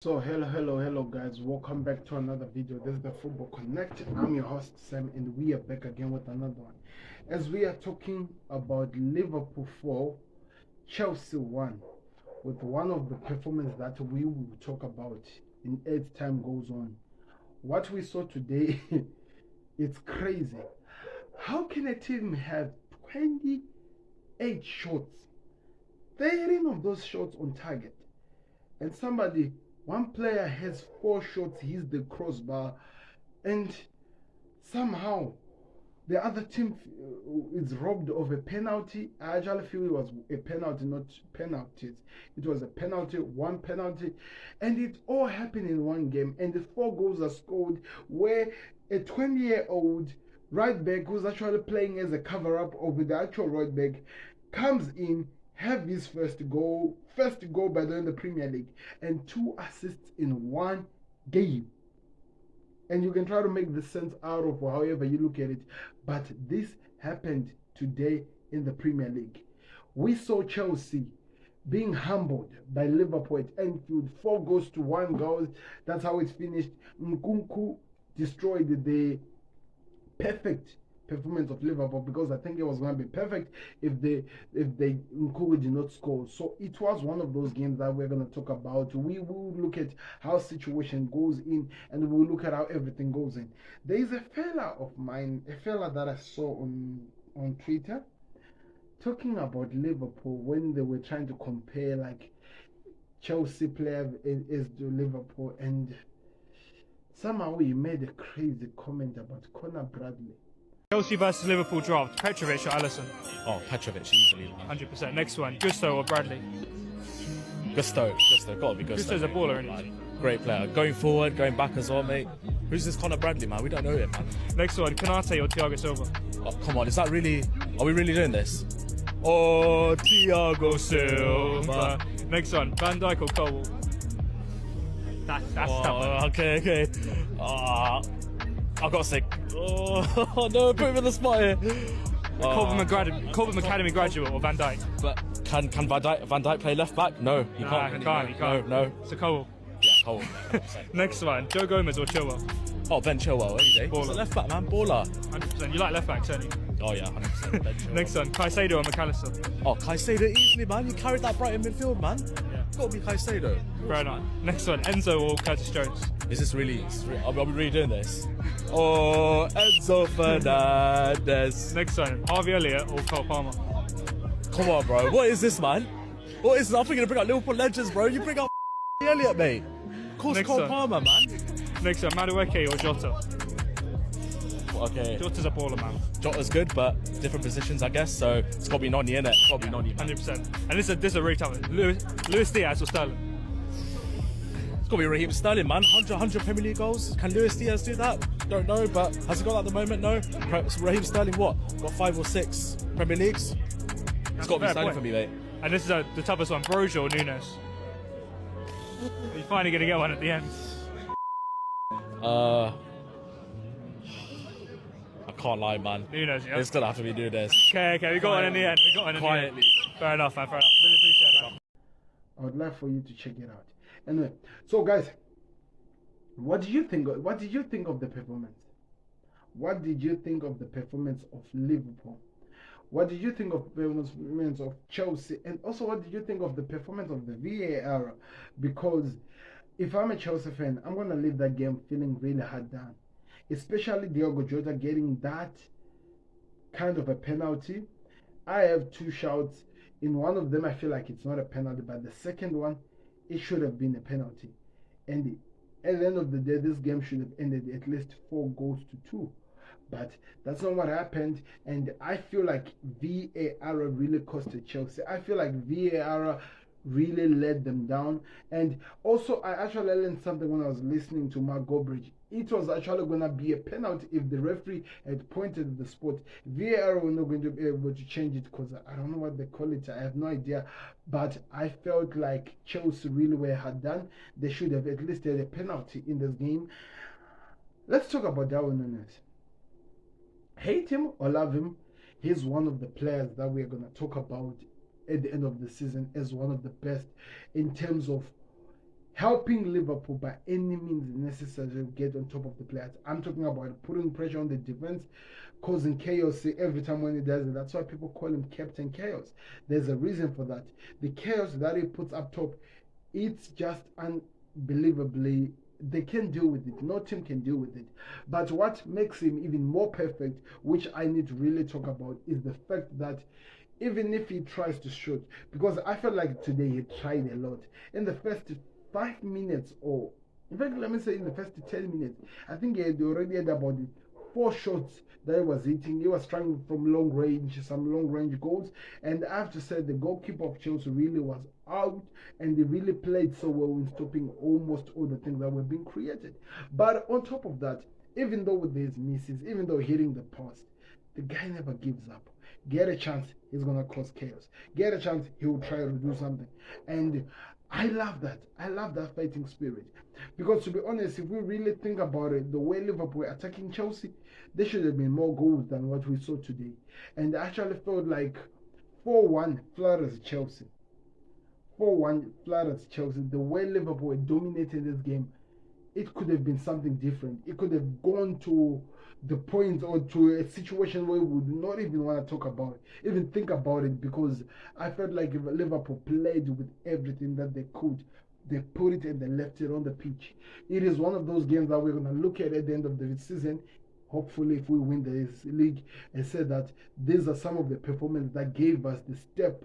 So hello guys, welcome back to another video. This is the Football Connect. I'm your host Sam, and we are back again with another one as we are talking about Liverpool 4 Chelsea 1, with one of the performances that we will talk about as time goes on. What we saw today, it's crazy. How can a team have 28 shots, 13 of those shots on target, and one player has 4 shots, he's the crossbar, and somehow the other team is robbed of a penalty? I actually feel it was a penalty, not penalties. It was a penalty, one penalty, and it all happened in one game. And the 4 goals are scored where a 20-year-old right back who's actually playing as a cover-up of the actual right back comes in, have his first goal by the end of the Premier League, and 2 assists in one game. And you can try to make the sense out of however you look at it, but this happened today in the Premier League. We saw Chelsea being humbled by Liverpool at Anfield, 4 goals to 1 goal. That's how it finished. Nkunku destroyed the perfect performance of Liverpool, because I think it was going to be perfect if Nkunku did not score. So it was one of those games that we're going to talk about. We will look at how situation goes in, and we'll look at how everything goes in. There is a fella of mine, a fella that I saw on Twitter, talking about Liverpool when they were trying to compare like Chelsea player is to Liverpool, and somehow he made a crazy comment about Conor Bradley. Chelsea versus Liverpool draft, Petrovic or Alisson? Oh, Petrovic, easily. 100%. Next one, Gusto or Bradley? Gusto, gotta be Gusto. Gusto's a baller, isn't he? Great player. Going forward, going back as well, mate. Who's this Conor Bradley, man? We don't know him, man. Next one, Konate or Thiago Silva? Oh, come on, are we really doing this? Oh, Thiago Silva. Next one, Van Dijk or Cole? That's tough. Okay. I've got sick. Oh, no, put him in the spot here. Cobham Academy graduate or Van Dijk? But can Van Dijk play left back? No, he can't. He can't. No. So Cole. Yeah, Cole. Next one, Joe Gomez or Chilwell? Oh, Ben Chilwell, any day. Baller. He's a left back, man. Baller. 100%. You like left backs, don't you? Oh, yeah, 100%. Ben Chilwell. Next one, Caicedo or McAllister? Oh, Caicedo easily, man. You carried that Brighton midfield, man. Yeah. Got to be Caicedo. Fair enough. Next one, Enzo or Curtis Jones? Is this really? Are we really doing this? Oh, Enzo Fernandez. Next one, Harvey Elliott or Cole Palmer? Come on, bro. What is this, man? What is this? I'm thinking to bring up Liverpool legends, bro. You bring up Elliott, mate. Of course, Next Cole one. Palmer, man. Next one, Madueke or Jota? Okay. Jota's a baller, man. Jota's good, but different positions, I guess. So it's got to be Noni, innit? It's got to be Noni, man. 100%. And this is a really tough one. Luis Diaz or Sterling? It's got to be Raheem Sterling, man. 100 Premier League goals. Can Luis Diaz do that? Don't know, but has he got that at the moment? No. Raheem Sterling, what? Got 5 or 6 Premier Leagues? It's got to be Sterling for me, mate. And this is the toughest one, Broja or Nunes? You're finally going to get one at the end. I can't lie, man. Nunes, yeah? It's going to have to be Nunes. Okay, we got one in the end. Quietly. Fair enough, man. Fair enough. Really appreciate it. I would like for you to check it out. Anyway, so guys, what did you think of the performance? What did you think of the performance of Liverpool? What did you think of the performance of Chelsea? And also, what did you think of the performance of the VAR? Because if I'm a Chelsea fan, I'm going to leave that game feeling really hard done. Especially Diogo Jota getting that kind of a penalty. I have 2 shouts. In one of them, I feel like it's not a penalty, but the second one, it should have been a penalty. And at the end of the day, this game should have ended at least 4 goals to 2. But that's not what happened, and I feel like VAR really costed Chelsea. I feel like VAR really let them down. And also, I actually learned something when I was listening to Mark Gobridge. It was actually going to be a penalty if the referee had pointed at the spot. VAR were not going to be able to change it, because I don't know what they call it. I have no idea. But I felt like Chelsea really were hard done. They should have at least had a penalty in this game. Let's talk about Darwin Núñez. Hate him or love him, he's one of the players that we're going to talk about at the end of the season as one of the best in terms of helping Liverpool by any means necessary to get on top of the players. I'm talking about putting pressure on the defense, causing chaos every time when he does it. That's why people call him Captain Chaos. There's a reason for that. The chaos that he puts up top, it's just unbelievably, they can't deal with it. No team can deal with it. But what makes him even more perfect, which I need to really talk about, is the fact that even if he tries to shoot, because I felt like today he tried a lot. In the first 5 minutes, or in fact, let me say in the first 10 minutes, I think he had already had about 4 shots that he was hitting. He was trying from long range, some long range goals. And I have to say, the goalkeeper of Chelsea really was out, and they really played so well in stopping almost all the things that were being created. But on top of that, even though with his misses, even though hitting the post, the guy never gives up. Get a chance, he's gonna cause chaos. Get a chance, he will try to do something. And I love that. I love that fighting spirit. Because to be honest, if we really think about it, the way Liverpool were attacking Chelsea, there should have been more goals than what we saw today. And I actually felt like 4-1 flatters Chelsea. 4-1 flatters Chelsea. The way Liverpool were dominating this game, it could have been something different. It could have gone to the point or to a situation where we would not even want to talk about it, even think about it, because I felt like if Liverpool played with everything that they could, they put it and they left it on the pitch. It is one of those games that we're going to look at the end of the season, hopefully if we win this league, and say that these are some of the performances that gave us the step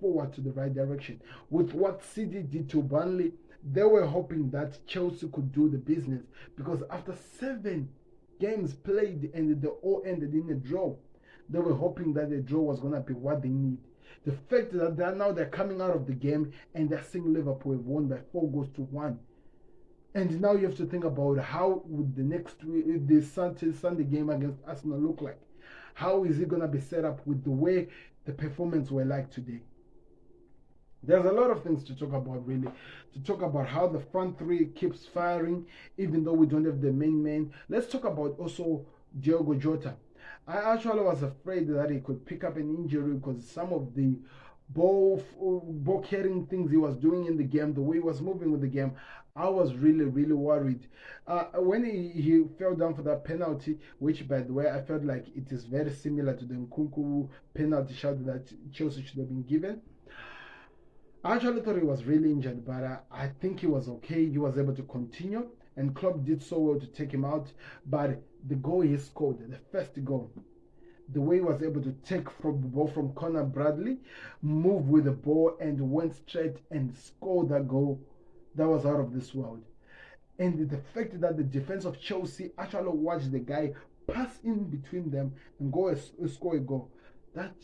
forward to the right direction. With what City did to Burnley, they were hoping that Chelsea could do the business, because after 7 games played and they all ended in a draw, they were hoping that the draw was going to be what they need. The fact that they're coming out of the game and they're seeing Liverpool have won by 4-1. And now you have to think about how would the next week, the Sunday game against Arsenal look like. How is it going to be set up with the way the performance were like today? There's a lot of things to talk about, really. To talk about how the front three keeps firing, even though we don't have the main man. Let's talk about also Diogo Jota. I actually was afraid that he could pick up an injury because some of the ball carrying things he was doing in the game, the way he was moving with the game, I was really, really worried. When he fell down for that penalty, which, by the way, I felt like it is very similar to the Nkunku penalty shot that Chelsea should have been given. I actually thought he was really injured, but I think he was okay. He was able to continue, and Klopp did so well to take him out. But the goal he scored, the first goal, the way he was able to take from the ball from Conor Bradley, move with the ball, and went straight and scored that goal, that was out of this world. And the fact that the defense of Chelsea actually watched the guy pass in between them and go score a goal, that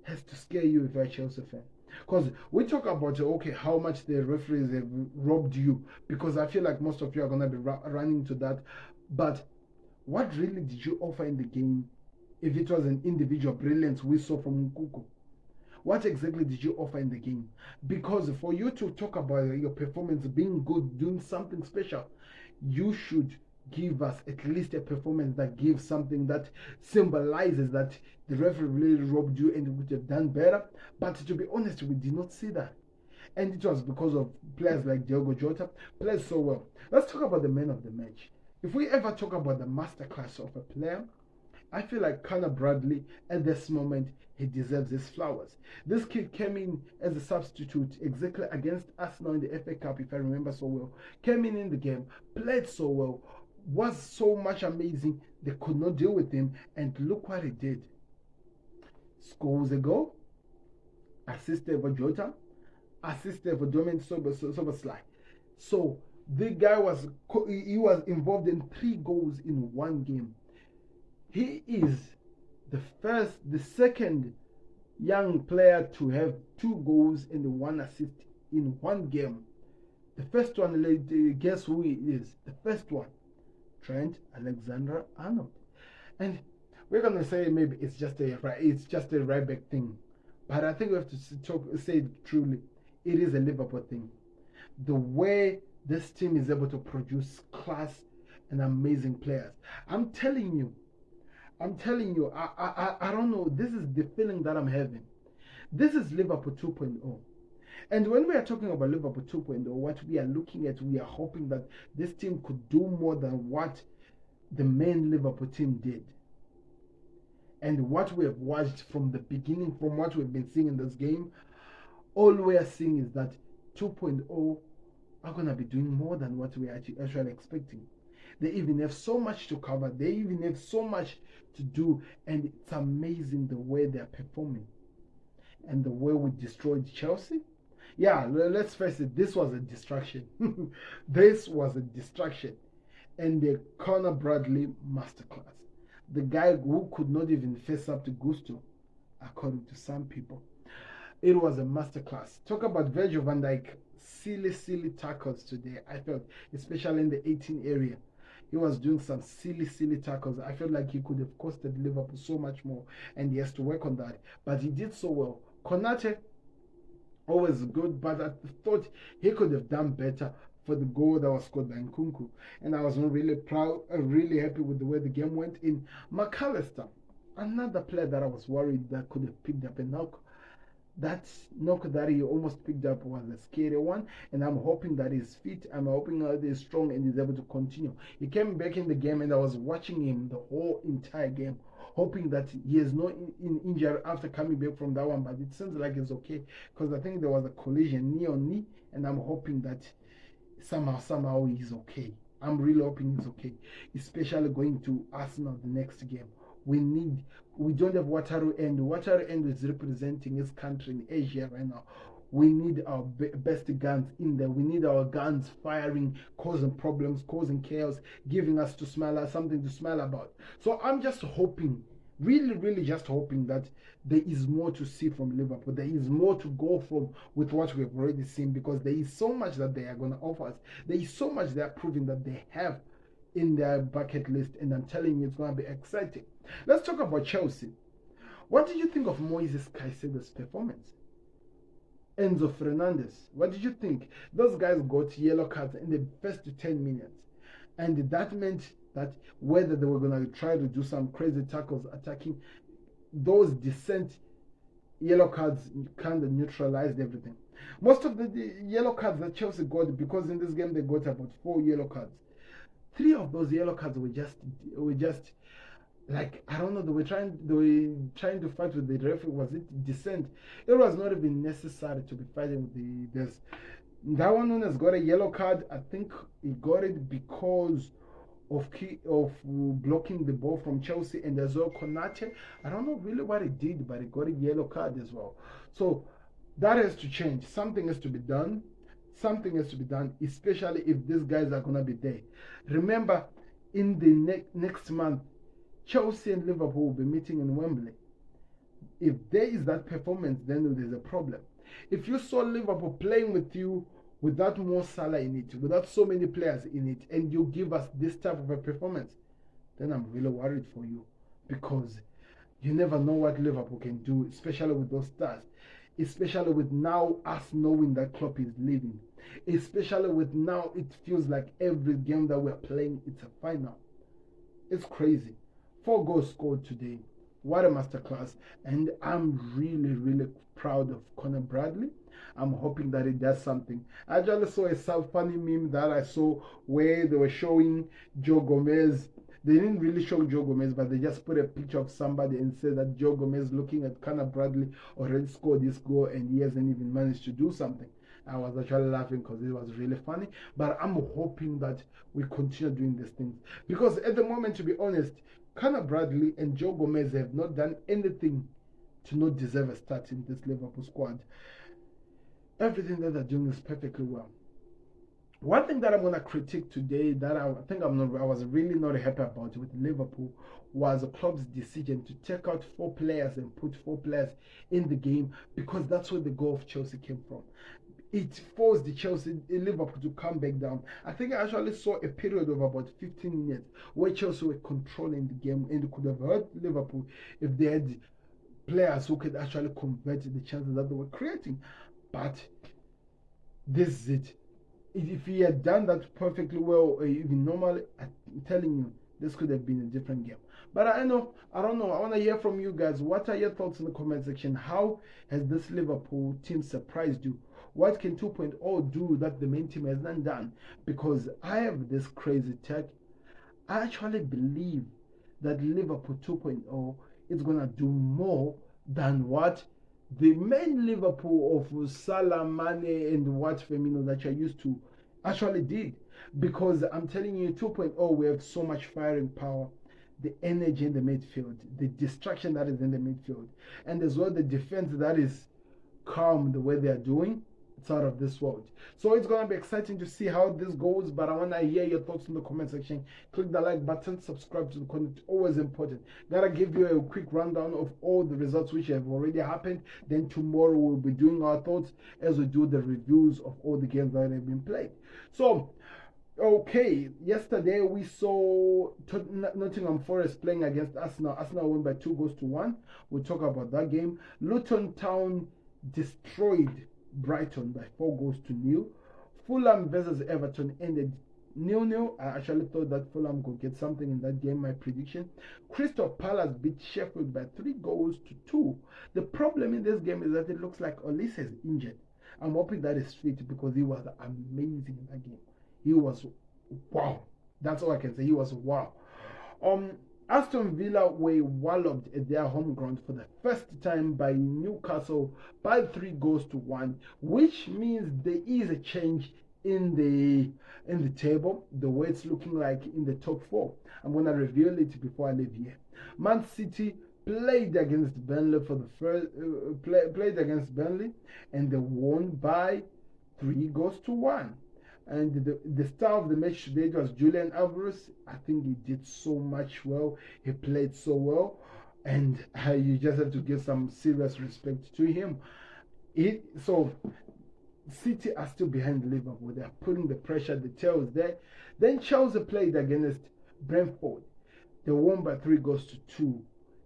has to scare you if you're a Chelsea fan. Because we talk about, okay, how much the referees have robbed you, because I feel like most of you are going to be running to that. But what really did you offer in the game if it was an individual brilliance we saw from Nkunku? What exactly did you offer in the game? Because for you to talk about your performance being good, doing something special, you should give us at least a performance that gives something that symbolizes that the referee really robbed you and would have done better. But to be honest, we did not see that. And it was because of players like Diogo Jota, played so well. Let's talk about the man of the match. If we ever talk about the masterclass of a player, I feel like Conor Bradley, at this moment, he deserves his flowers. This kid came in as a substitute exactly against Arsenal in the FA Cup, if I remember so well. Came in the game, played so well, was so much amazing, they could not deal with him, and look what he did. Scores a goal, assisted for Jota, assisted for Dominic Soboslai. So the guy was involved in 3 goals in 1 game. He is the second young player to have 2 goals and 1 assist in 1 game. The first one, guess who he is? The first one, Trent Alexander-Arnold. And we're gonna say maybe it's just a right back thing, but I think we have to say it truly. It is a Liverpool thing. The way this team is able to produce class and amazing players. I'm telling you, I don't know. This is the feeling that I'm having. This is Liverpool 2.0. And when we are talking about Liverpool 2.0, what we are looking at, we are hoping that this team could do more than what the main Liverpool team did. And what we have watched from the beginning, from what we've been seeing in this game, all we are seeing is that 2.0 are going to be doing more than what we are actually expecting. They even have so much to cover. They even have so much to do. And it's amazing the way they're performing. And the way we destroyed Chelsea. Yeah, let's face it, this was a distraction. This was a distraction. And the Conor Bradley masterclass. The guy who could not even face up to Gusto, according to some people. It was a masterclass. Talk about Virgil van Dijk. Silly tackles today. I felt, especially in the 18 area. He was doing some silly tackles. I felt like he could have costed Liverpool so much more. And he has to work on that. But he did so well. Konate, always good, but I thought he could have done better for the goal that was scored by Nkunku. And I was not really proud, really happy with the way the game went. In McAllister, another player that I was worried that could have picked up a knock. That knock that he almost picked up was a scary one, and I'm hoping that he's fit. I'm hoping that he's strong and he's able to continue. He came back in the game, and I was watching him the whole entire game, hoping that he has no injury after coming back from that one, but it seems like it's okay, because I think there was a collision knee on knee, and I'm hoping that somehow he's okay. I'm really hoping he's okay, especially going to Arsenal the next game. We don't have Wataru Endo is representing his country in Asia right now. We need our best guns in there. We need our guns firing, causing problems, causing chaos, giving us something to smile about. So I'm just hoping, really just hoping that there is more to see from Liverpool. There is more to go from with what we've already seen, because there is so much that they are going to offer us. There is so much they are proving that they have in their bucket list, and I'm telling you, it's going to be exciting. Let's talk about Chelsea. What did you think of Moises Caicedo's performance? Enzo Fernandez, what did you think? Those guys got yellow cards in the first 10 minutes, and that meant that whether they were going to try to do some crazy tackles attacking, those decent yellow cards kind of neutralized everything. Most of the yellow cards that Chelsea got, because in this game they got about 4 yellow cards, 3 of those yellow cards were just like, I don't know, they were trying to fight with the referee. Was it dissent? It was not even necessary to be fighting with this. That one has got a yellow card. I think he got it because of blocking the ball from Chelsea, and as well Konate. I don't know really what he did, but he got a yellow card as well. So that has to change. Something has to be done. Something has to be done, especially if these guys are going to be there. Remember, in the next month, Chelsea and Liverpool will be meeting in Wembley. If there is that performance, then there's a problem. If you saw Liverpool playing with you without Mo Salah in it, without so many players in it, and you give us this type of a performance, then I'm really worried for you, because you never know what Liverpool can do, especially with those stars. Especially with now us knowing that Klopp is leaving. Especially with now it feels like every game that we're playing, it's a final. It's crazy. 4 goals scored today. What a masterclass. And I'm really proud of Conor Bradley. I'm hoping that he does something. I just saw a funny meme that I saw where they were showing Joe Gomez. They didn't really show Joe Gomez, but they just put a picture of somebody and said that Joe Gomez, looking at Conor Bradley, already scored this goal and he hasn't even managed to do something. I was actually laughing because it was really funny. But I'm hoping that we continue doing these things. Because at the moment, to be honest, Conor Bradley and Joe Gomez have not done anything to not deserve a start in this Liverpool squad. Everything that they're doing is perfectly well. One thing that I'm going to critique today that I was really not happy about with Liverpool was Klopp's decision to take out 4 players and put 4 players in the game, because that's where the goal of Chelsea came from. It forced Liverpool to come back down. I think I actually saw a period of about 15 minutes where Chelsea were controlling the game, and it could have hurt Liverpool if they had players who could actually convert the chances that they were creating. But this is it. If he had done that perfectly well, or even normally, I'm telling you, this could have been a different game. But I don't know. I want to hear from you guys. What are your thoughts in the comment section? How has this Liverpool team surprised you? What can 2.0 do that the main team has not done? Because I have this crazy tech. I actually believe that Liverpool 2.0 is going to do more than what the main Liverpool of Salah, Mane, and what Firmino that you're used to actually did. Because I'm telling you, 2.0, we have so much firing power, the energy in the midfield, the distraction that is in the midfield, and as well the defense that is calm the way they are doing. It's out of this world. So it's gonna be exciting to see how this goes, but I wanna hear your thoughts in the comment section. Click the like button, subscribe to the content, always important. Gotta give you a quick rundown of all the results which have already happened. Then tomorrow we'll be doing our thoughts as we do the reviews of all the games that have been played. So okay, yesterday we saw Nottingham Forest playing against Arsenal. Arsenal won by 2-1. We'll talk about that game. Luton Town destroyed Brighton by 4-0. Fulham versus Everton ended 0-0. I actually thought that Fulham could get something in that game, my prediction. Crystal Palace beat Sheffield by 3-2. The problem in this game is that it looks like Olise is injured. I'm hoping that is fit because he was amazing in that game. He was wow. That's all I can say. He was wow. Aston Villa were walloped at their home ground for the first time by Newcastle by 3-1, which means there is a change in the table, the way it's looking like in the top 4. I'm gonna reveal it before I leave here. Man City played against Burnley for the first played against Burnley, and they won by 3-1. And the star of the match today was Julian Alvarez. I think he did so much well. He played so well. And you just have to give some serious respect to him. So, City are still behind Liverpool. They are putting the pressure, the tails there. Then Chelsea played against Brentford. They won by 3-2.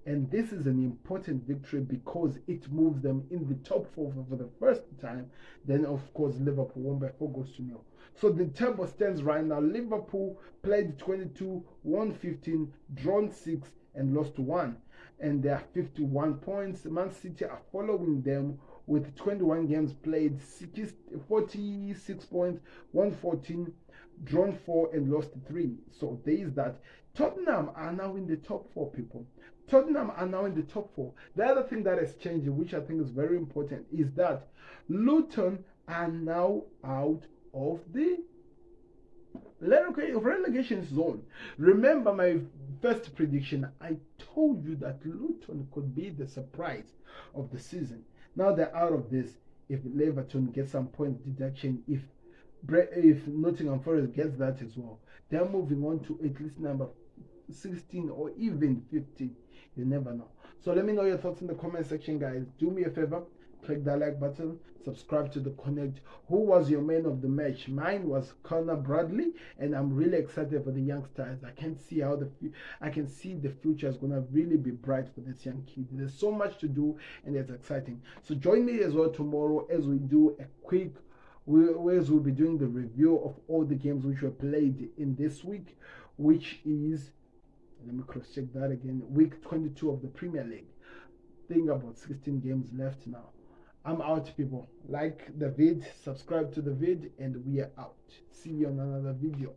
And this is an important victory because it moves them in the top 4 for the first time. Then, of course, Liverpool won by 4-0. So the table stands right now. Liverpool played 22, won 15, drawn 6, and lost 1. And they are 51 points. Man City are following them with 21 games played, 46 points, won 14, drawn 4, and lost 3. So there is that. Tottenham are now in the top 4, people. Tottenham are now in the top 4. The other thing that has changed, which I think is very important, is that Luton are now out of the relegation zone. Remember my first prediction, I told you that Luton could be the surprise of the season. Now they're out of this. If Everton gets some point deduction, if Nottingham Forest gets that as well, they're moving on to at least number 16 or even 15. You never know. So let me know your thoughts in the comment section, guys. Do me a favor, click that like button, subscribe to the Connect. Who was your man of the match? Mine was Conor Bradley, and I'm really excited for the youngsters. I can see the future is gonna really be bright for this young kid. There's so much to do, and it's exciting. So join me as well tomorrow as we do a quick. Whereas we'll be doing the review of all the games which were played in this week, which is, let me cross check that again, week 22 of the Premier League. Think about 16 games left now. I'm out, people. Like the vid, subscribe to the vid, and we are out. See you on another video.